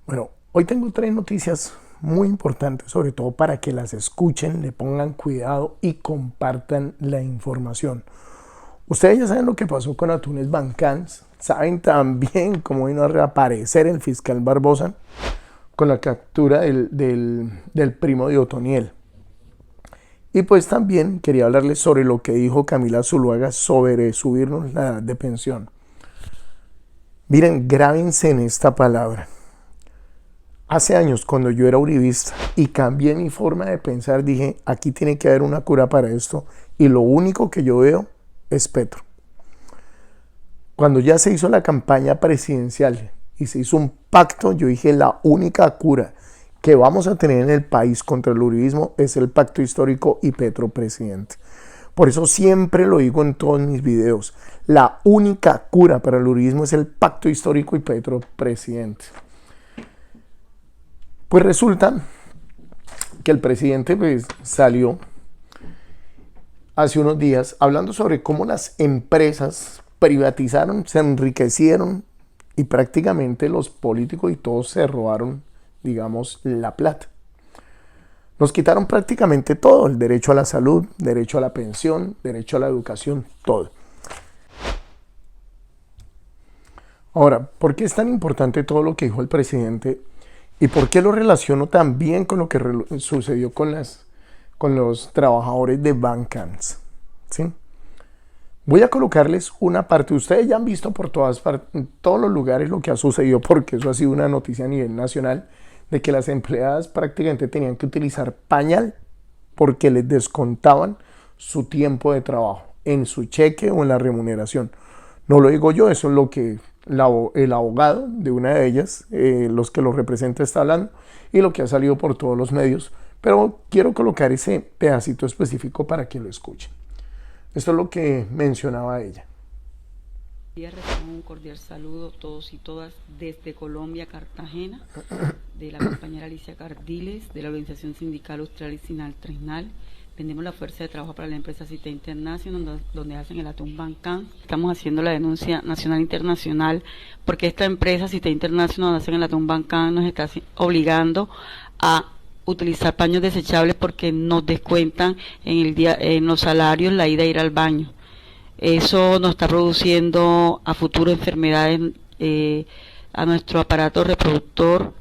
Bueno, hoy tengo tres noticias muy importantes, sobre todo para que las escuchen, le pongan cuidado y compartan la información. Ustedes ya saben lo que pasó con Atunes Bancans, saben también cómo vino a reaparecer el fiscal Barbosa con la captura del primo de Otoniel. Y pues también quería hablarles sobre lo que dijo Camila Zuluaga sobre subirnos la edad de pensión. Miren, grábense en esta palabra. Hace años, cuando yo era uribista y cambié mi forma de pensar, dije, aquí tiene que haber una cura para esto, y lo único que yo veo es Petro. Cuando ya se hizo la campaña presidencial y se hizo un pacto, yo dije, la única cura que vamos a tener en el país contra el uribismo es el pacto histórico y Petro presidente. Por eso siempre lo digo en todos mis videos, la única cura para el uribismo es el pacto histórico y Petro presidente. Pues resulta que el presidente salió hace unos días hablando sobre cómo las empresas privatizaron, se enriquecieron y prácticamente los políticos y todos se robaron, digamos, la plata. Nos quitaron prácticamente todo, el derecho a la salud, derecho a la pensión, derecho a la educación, todo. Ahora, ¿por qué es tan importante todo lo que dijo el presidente? ¿Y por qué lo relaciono también con lo que sucedió con los trabajadores de Bancans? ¿Sí? Voy a colocarles una parte. Ustedes ya han visto por todas partes, en todos los lugares lo que ha sucedido, porque eso ha sido una noticia a nivel nacional, de que las empleadas prácticamente tenían que utilizar pañal porque les descontaban su tiempo de trabajo en su cheque o en la remuneración. No lo digo yo, eso es lo que el abogado de una de ellas, los que lo representa, está hablando, y lo que ha salido por todos los medios, pero quiero colocar ese pedacito específico para que lo escuchen. Esto es lo que mencionaba ella. Reciban un cordial saludo todos y todas desde Colombia, Cartagena, de la compañera Alicia Cardiles, de la Organización Sindical Austral y Sinal Tresnal. Vendemos la fuerza de trabajo para la empresa Cita International, donde hacen el atún Bancán. Estamos haciendo la denuncia nacional e internacional porque esta empresa Cita International, donde hacen el atún Bancán, nos está obligando a utilizar paños desechables porque nos descuentan en los salarios la ida a ir al baño. Eso nos está produciendo a futuro enfermedades a nuestro aparato reproductor,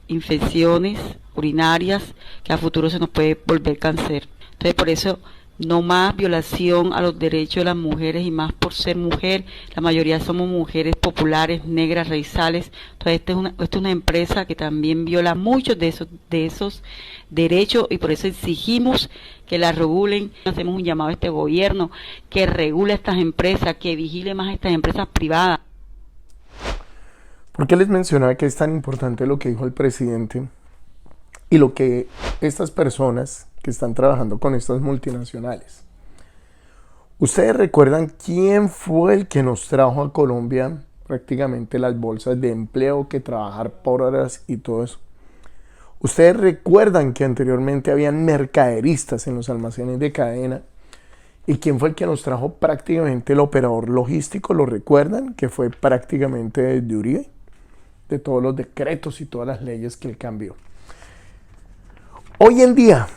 infecciones urinarias, que a futuro se nos puede volver cáncer. Entonces, por eso, no más violación a los derechos de las mujeres, y más por ser mujer. La mayoría somos mujeres populares, negras, raizales. Entonces, esta es una empresa que también viola muchos de esos derechos, y por eso exigimos que la regulen. Hacemos un llamado a este gobierno que regule estas empresas, que vigile más a estas empresas privadas. ¿Por qué les mencionaba que es tan importante lo que dijo el presidente y lo que estas personas que están trabajando con estas multinacionales? ¿Ustedes recuerdan quién fue el que nos trajo a Colombia prácticamente las bolsas de empleo, que trabajar por horas y todo eso? ¿Ustedes recuerdan que anteriormente habían mercaderistas en los almacenes de cadena? ¿Y quién fue el que nos trajo prácticamente el operador logístico? ¿Lo recuerdan? Que fue prácticamente desde Uribe, de todos los decretos y todas las leyes que él cambió. Hoy en día,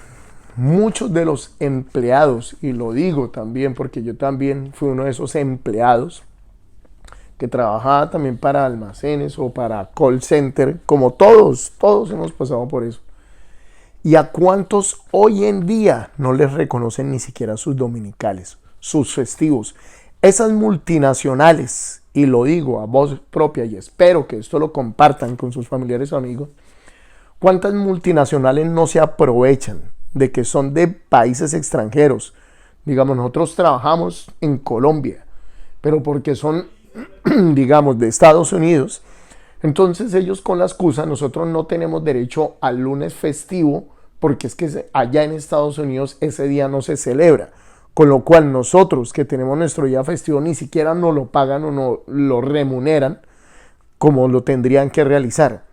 muchos de los empleados, y lo digo también porque yo también fui uno de esos empleados que trabajaba también para almacenes o para call center, como todos hemos pasado por eso. ¿Y a cuántos hoy en día no les reconocen ni siquiera sus dominicales, sus festivos? Esas multinacionales, y lo digo a voz propia y espero que esto lo compartan con sus familiares o amigos, ¿cuántas multinacionales no se aprovechan de que son de países extranjeros? Digamos, nosotros trabajamos en Colombia, pero porque son, digamos, de Estados Unidos, entonces ellos con la excusa, nosotros no tenemos derecho al lunes festivo porque es que allá en Estados Unidos ese día no se celebra. Con lo cual nosotros que tenemos nuestro día festivo ni siquiera nos lo pagan o no lo remuneran como lo tendrían que realizar.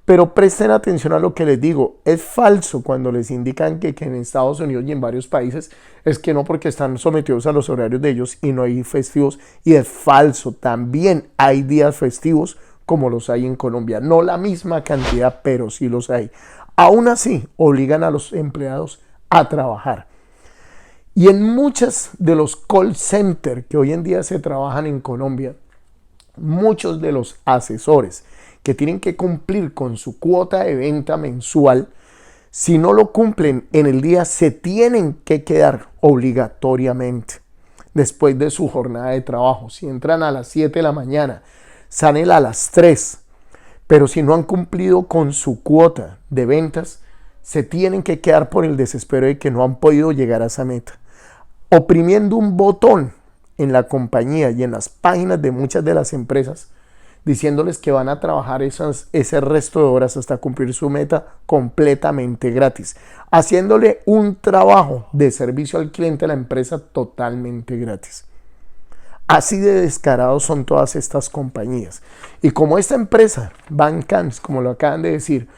Pero presten atención a lo que les digo, es falso cuando les indican que en Estados Unidos y en varios países es que no, porque están sometidos a los horarios de ellos y no hay festivos, y es falso, también hay días festivos como los hay en Colombia. No la misma cantidad, pero sí los hay. Aún así, obligan a los empleados a trabajar. Y en muchos de los call centers que hoy en día se trabajan en Colombia, muchos de los asesores que tienen que cumplir con su cuota de venta mensual, si no lo cumplen en el día, se tienen que quedar obligatoriamente después de su jornada de trabajo. Si entran a las 7 de la mañana, salen a las 3, pero si no han cumplido con su cuota de ventas, se tienen que quedar por el desespero de que no han podido llegar a esa meta, oprimiendo un botón en la compañía y en las páginas de muchas de las empresas, diciéndoles que van a trabajar ese resto de horas hasta cumplir su meta completamente gratis, haciéndole un trabajo de servicio al cliente a la empresa totalmente gratis. Así de descarados son todas estas compañías. Y como esta empresa, Bancans, como lo acaban de decir,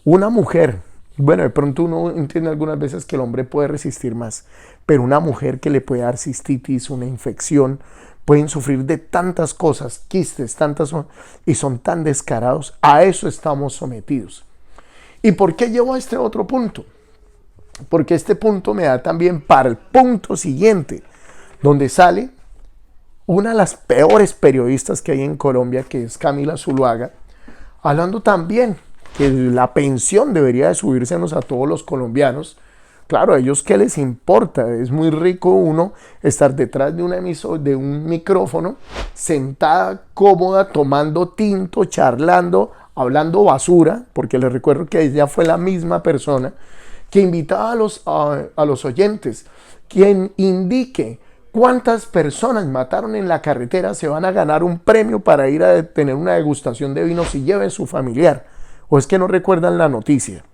una mujer, bueno, de pronto uno entiende algunas veces que el hombre puede resistir más, pero una mujer que le puede dar cistitis, una infección, pueden sufrir de tantas cosas, quistes, y son tan descarados. A eso estamos sometidos. ¿Y por qué llevo a este otro punto? Porque este punto me da también para el punto siguiente, donde sale una de las peores periodistas que hay en Colombia, que es Camila Zuluaga, hablando también que la pensión debería de subírsenos a todos los colombianos. Claro, a ellos qué les importa, es muy rico uno estar detrás de de un micrófono, sentada, cómoda, tomando tinto, charlando, hablando basura, porque les recuerdo que ella fue la misma persona que invitaba a los oyentes, quien indique cuántas personas mataron en la carretera, se van a ganar un premio para ir a tener una degustación de vinos y lleven su familiar, o es que no recuerdan la noticia.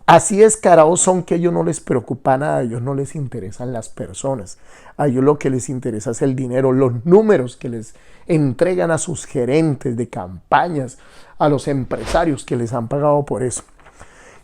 Así descarados son que a ellos no les preocupa nada, a ellos no les interesan las personas, a ellos lo que les interesa es el dinero, los números que les entregan a sus gerentes de campañas, a los empresarios que les han pagado por eso.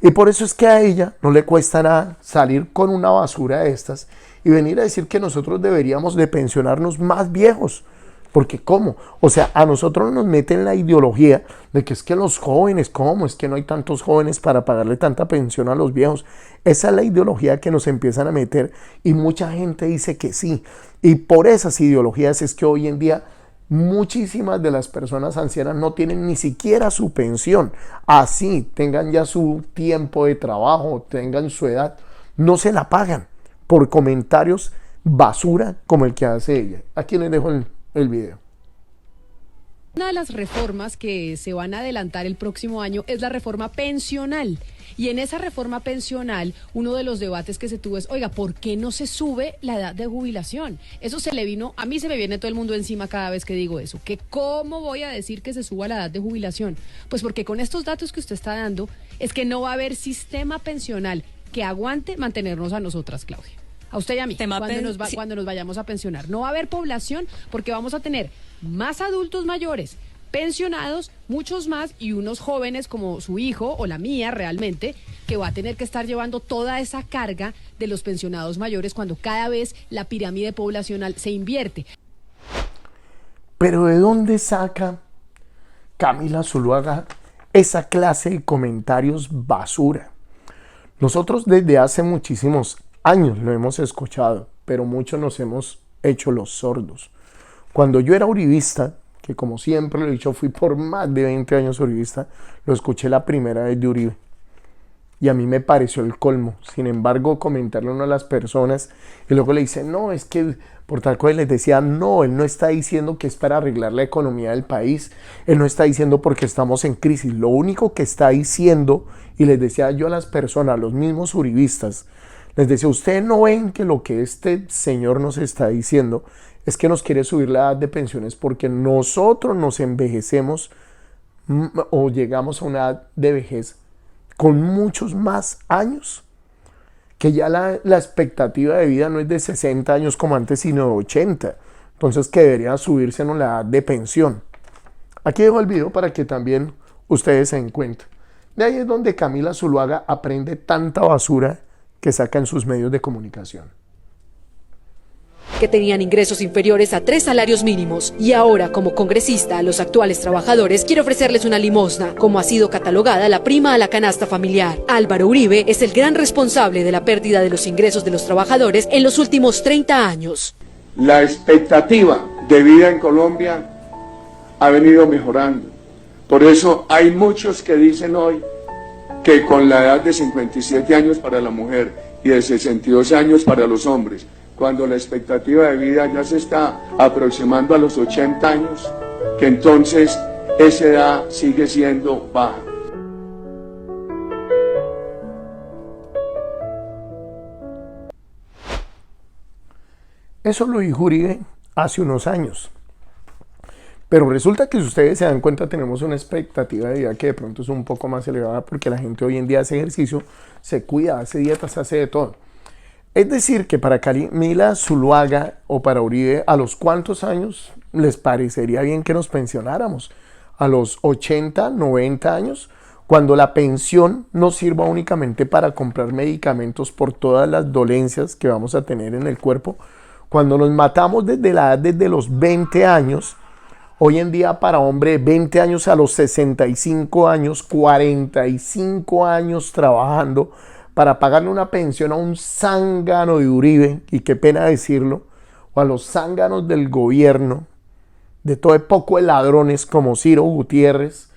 Y por eso es que a ella no le cuesta nada salir con una basura de estas y venir a decir que nosotros deberíamos de pensionarnos más viejos. Porque ¿cómo? O sea, a nosotros nos meten la ideología de que es que los jóvenes, ¿cómo? Es que no hay tantos jóvenes para pagarle tanta pensión a los viejos. Esa es la ideología que nos empiezan a meter y mucha gente dice que sí. Y por esas ideologías es que hoy en día muchísimas de las personas ancianas no tienen ni siquiera su pensión. Así tengan ya su tiempo de trabajo, tengan su edad, no se la pagan por comentarios basura como el que hace ella. Aquí les dejo el video. Una de las reformas que se van a adelantar el próximo año es la reforma pensional. Y en esa reforma pensional, uno de los debates que se tuvo es, oiga, ¿por qué no se sube la edad de jubilación? Eso se le vino, a mí se me viene todo el mundo encima cada vez que digo eso, que ¿cómo voy a decir que se suba la edad de jubilación? Pues porque con estos datos que usted está dando, es que no va a haber sistema pensional que aguante mantenernos a nosotras, Claudia. A usted y a mí, cuando nos vayamos a pensionar. No va a haber población porque vamos a tener más adultos mayores pensionados, muchos más, y unos jóvenes como su hijo o la mía realmente, que va a tener que estar llevando toda esa carga de los pensionados mayores cuando cada vez la pirámide poblacional se invierte. Pero ¿de dónde saca Camila Zuluaga esa clase de comentarios basura? Nosotros desde hace muchísimos años lo hemos escuchado, pero muchos nos hemos hecho los sordos. Cuando yo era uribista, que como siempre lo he dicho, fui por más de 20 años uribista, lo escuché la primera vez de Uribe. Y a mí me pareció el colmo. Sin embargo, comentarle a una de las personas, y luego le dice, no, es que por tal cosa les decía, no, él no está diciendo que es para arreglar la economía del país, él no está diciendo porque estamos en crisis, lo único que está diciendo, y les decía yo a las personas, a los mismos uribistas, les decía, ustedes no ven que lo que este señor nos está diciendo es que nos quiere subir la edad de pensiones porque nosotros nos envejecemos o llegamos a una edad de vejez con muchos más años, que ya la expectativa de vida no es de 60 años como antes, sino de 80. Entonces que debería subírsenos la edad de pensión. Aquí dejo el video para que también ustedes se den cuenta. De ahí es donde Camila Zuluaga aprende tanta basura que saca en sus medios de comunicación. que tenían ingresos inferiores a 3 salarios mínimos. Y ahora, como congresista, a los actuales trabajadores quiere ofrecerles una limosna, como ha sido catalogada la prima a la canasta familiar. Álvaro Uribe es el gran responsable de la pérdida de los ingresos de los trabajadores en los últimos 30 años. La expectativa de vida en Colombia ha venido mejorando. Por eso hay muchos que dicen hoy que con la edad de 57 años para la mujer y de 62 años para los hombres, cuando la expectativa de vida ya se está aproximando a los 80 años, que entonces esa edad sigue siendo baja. Eso lo dijo Uribe hace unos años. Pero resulta que si ustedes se dan cuenta tenemos una expectativa de vida que de pronto es un poco más elevada porque la gente hoy en día hace ejercicio, se cuida, hace dietas, hace de todo. Es decir que para Camila Zuluaga o para Uribe, ¿a los cuántos años les parecería bien que nos pensionáramos? ¿A los 80, 90 años? Cuando la pensión no sirva únicamente para comprar medicamentos por todas las dolencias que vamos a tener en el cuerpo. Cuando nos matamos desde la edad desde los 20 años, hoy en día para hombre de 20 años a los 65 años, 45 años trabajando para pagarle una pensión a un zángano de Uribe, y qué pena decirlo, o a los zánganos del gobierno, de todo de poco de ladrones como Ciro Gutiérrez,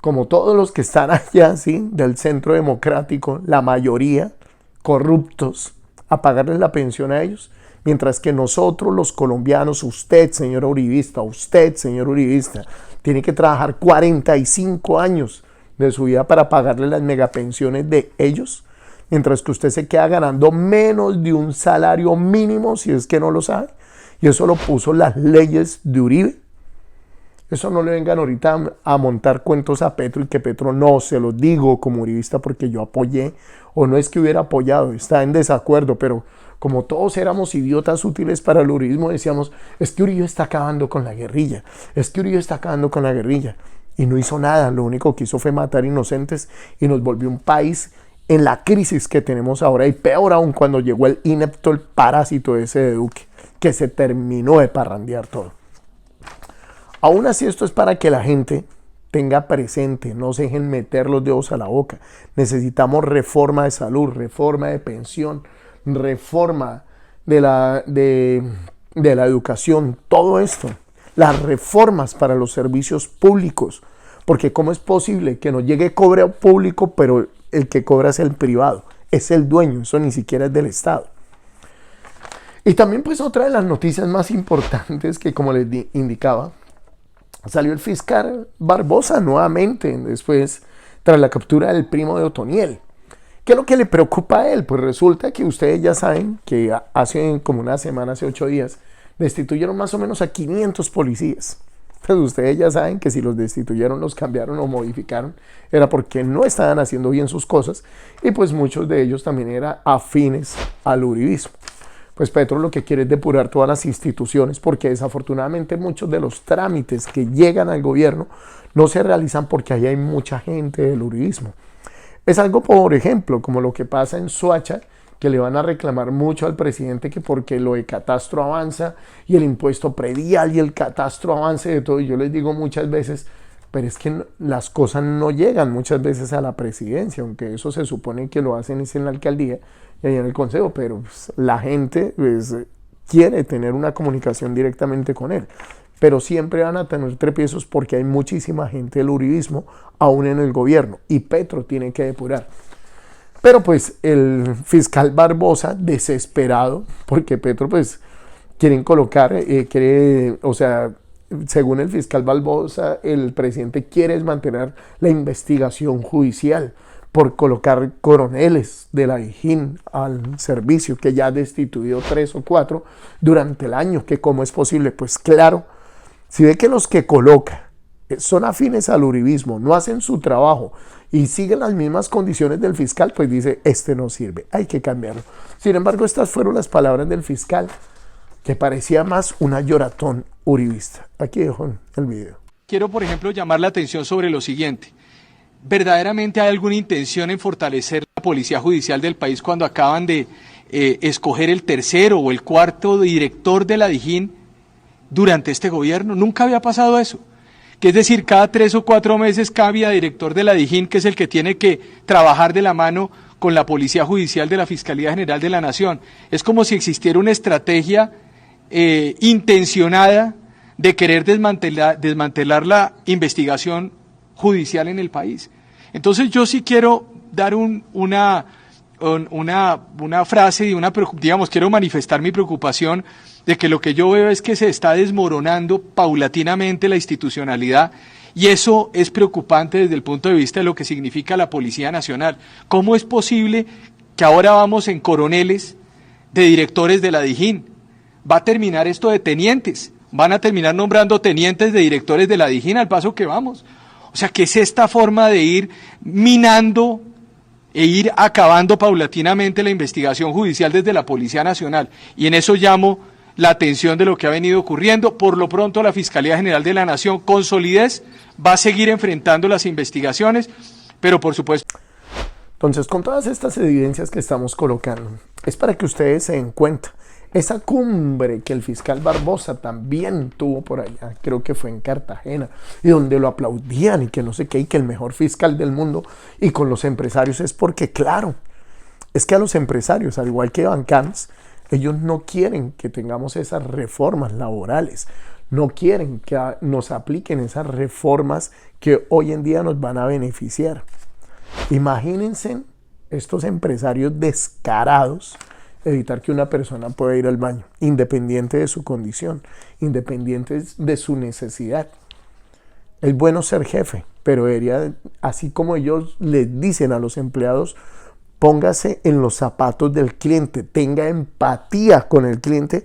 como todos los que están allá, ¿sí? Del Centro Democrático, la mayoría corruptos, a pagarles la pensión a ellos. Mientras que nosotros los colombianos, usted señor uribista, tiene que trabajar 45 años de su vida para pagarle las megapensiones de ellos, mientras que usted se queda ganando menos de un salario mínimo, si es que no lo sabe, y eso lo puso las leyes de Uribe. Eso no le vengan ahorita a montar cuentos a Petro y que Petro no, se los digo como uribista porque yo apoyé, o no es que hubiera apoyado, está en desacuerdo, pero como todos éramos idiotas útiles para el uribismo, decíamos, es que Uribe está acabando con la guerrilla, y no hizo nada, lo único que hizo fue matar inocentes y nos volvió un país en la crisis que tenemos ahora, y peor aún cuando llegó el inepto, el parásito ese de Duque, que se terminó de parrandear todo. Aún así, esto es para que la gente tenga presente, no se dejen meter los dedos a la boca. Necesitamos reforma de salud, reforma de pensión, reforma de la educación, todo esto. Las reformas para los servicios públicos, porque ¿cómo es posible que nos llegue cobre público, pero el que cobra es el privado, es el dueño, eso ni siquiera es del Estado? Y también pues otra de las noticias más importantes que, como les indicaba, salió el fiscal Barbosa nuevamente después tras la captura del primo de Otoniel. ¿Qué es lo que le preocupa a él? Pues resulta que ustedes ya saben que hace como una semana, hace 8 días, destituyeron más o menos a 500 policías. Entonces ustedes ya saben que si los destituyeron, los cambiaron o modificaron, era porque no estaban haciendo bien sus cosas, y pues muchos de ellos también eran afines al uribismo. Pues Petro lo que quiere es depurar todas las instituciones, porque desafortunadamente muchos de los trámites que llegan al gobierno no se realizan porque ahí hay mucha gente del uribismo. Es algo, por ejemplo, como lo que pasa en Soacha, que le van a reclamar mucho al presidente que porque lo de catastro avanza y el impuesto predial y el catastro avance de todo. Y yo les digo muchas veces, pero es que las cosas no llegan muchas veces a la presidencia, aunque eso se supone que lo hacen es en la alcaldía y ahí en el consejo, pero pues, la gente pues, quiere tener una comunicación directamente con él. Pero siempre van a tener trepiezos porque hay muchísima gente del uribismo aún en el gobierno y Petro tiene que depurar. Pero pues el fiscal Barbosa, desesperado, porque Petro pues quieren colocar, según el fiscal Barbosa, el presidente quiere mantener la investigación judicial por colocar coroneles de la Dijín al servicio, que ya ha destituido 3 o 4 durante el año, que cómo es posible. Pues claro, si ve que los que coloca son afines al uribismo, no hacen su trabajo y siguen las mismas condiciones del fiscal, pues dice, este no sirve, hay que cambiarlo. Sin embargo, estas fueron las palabras del fiscal, que parecía más una lloratón uribista. Aquí dejo el video. Quiero, por ejemplo, llamar la atención sobre lo siguiente. ¿Verdaderamente hay alguna intención en fortalecer la policía judicial del país cuando acaban de escoger el tercero o el cuarto director de la Dijín durante este gobierno. Nunca había pasado eso. Que es decir, cada 3 o 4 meses cambia director de la Dijín, que es el que tiene que trabajar de la mano con la Policía Judicial de la Fiscalía General de la Nación. Es como si existiera una estrategia intencionada de querer desmantelar la investigación judicial en el país. Entonces yo sí quiero dar una frase y digamos, quiero manifestar mi preocupación de que lo que yo veo es que se está desmoronando paulatinamente la institucionalidad, y eso es preocupante desde el punto de vista de lo que significa la Policía Nacional. ¿Cómo es posible que ahora vamos en coroneles de directores de la Dijín? Va a terminar esto de tenientes, van a terminar nombrando tenientes de directores de la Dijín al paso que vamos. O sea, ¿qué es esta forma de ir minando e ir acabando paulatinamente la investigación judicial desde la Policía Nacional? Y en eso llamo la atención de lo que ha venido ocurriendo. Por lo pronto, la Fiscalía General de la Nación, con solidez, va a seguir enfrentando las investigaciones, pero por supuesto... Entonces, con todas estas evidencias que estamos colocando, es para que ustedes se den cuenta. Esa cumbre que el fiscal Barbosa también tuvo por allá, creo que fue en Cartagena, y donde lo aplaudían y que no sé qué, y que el mejor fiscal del mundo, y con los empresarios, es porque, claro, es que a los empresarios, al igual que Bancams, ellos no quieren que tengamos esas reformas laborales, no quieren que nos apliquen esas reformas que hoy en día nos van a beneficiar. Imagínense estos empresarios descarados evitar que una persona pueda ir al baño, independiente de su condición, independiente de su necesidad. Es bueno ser jefe, pero debería, así como ellos les dicen a los empleados, póngase en los zapatos del cliente, tenga empatía con el cliente.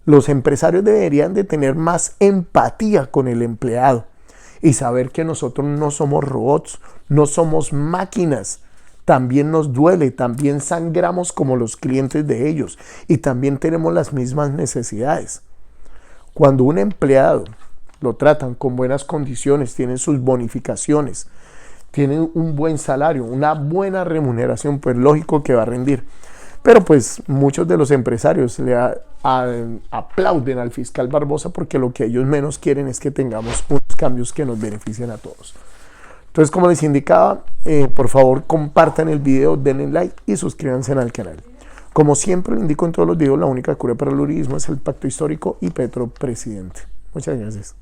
Los empresarios deberían de tener más empatía con el empleado y saber que nosotros no somos robots, no somos máquinas. También nos duele, también sangramos como los clientes de ellos y también tenemos las mismas necesidades. Cuando un empleado lo tratan con buenas condiciones, tienen sus bonificaciones, tienen un buen salario, una buena remuneración, pues lógico que va a rendir. Pero pues muchos de los empresarios le aplauden al fiscal Barbosa porque lo que ellos menos quieren es que tengamos unos cambios que nos beneficien a todos. Entonces, como les indicaba, por favor compartan el video, denle like y suscríbanse al canal. Como siempre lo indico en todos los videos, la única cura para el uribismo es el pacto histórico y Petro presidente. Muchas gracias.